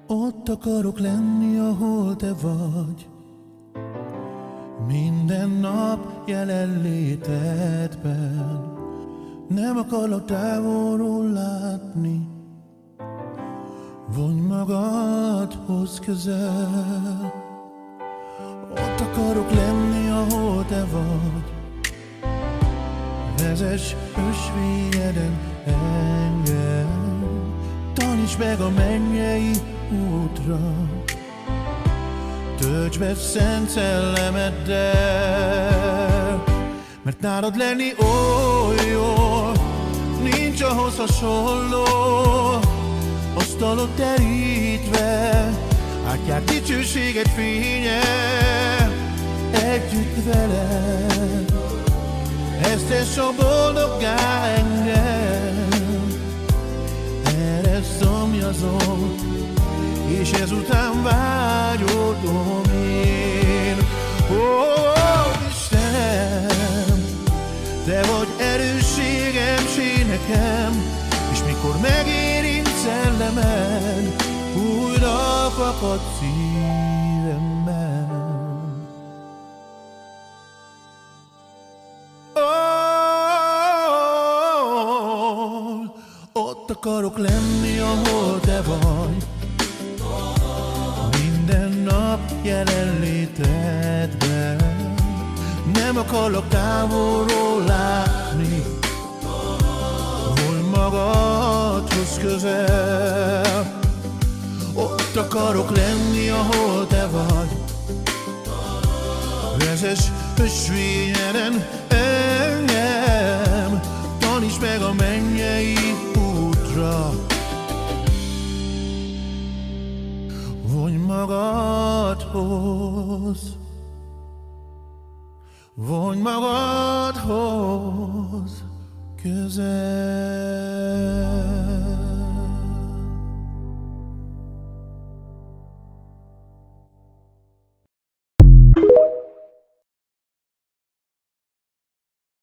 Ott akarok lenni, ahol te vagy, minden nap jelenlétedben. Nem akarok távolról látni, vonj magadhoz közel. Ott akarok lenni, ahol te vagy, vezess ösvényeden engem. Taníts meg a mennyei útra, töltsd be szent szellemeddel. Mert nálad lenni oly jó, nincs ahhoz hasonló. Asztalot terítve, átjár dicsőséged fénye, együtt veled. Ezt tesz a boldoggá engem, erre szomjazom, és ezután vágyódom én. Ó, Istenem, te vagy erősségem, s én nekem, és mikor megérint szellemed, újra fakad szívemben. Ott akarok lenni, ahol te vagy, minden nap jelenlétedben. Nem akarok távolról látni, vonj magadhoz közel. Ott akarok lenni, ahol te vagy, vezess ösvényeden engem. Taníts meg a mennyei útra, vonj magadhoz, vonj magadhoz közel.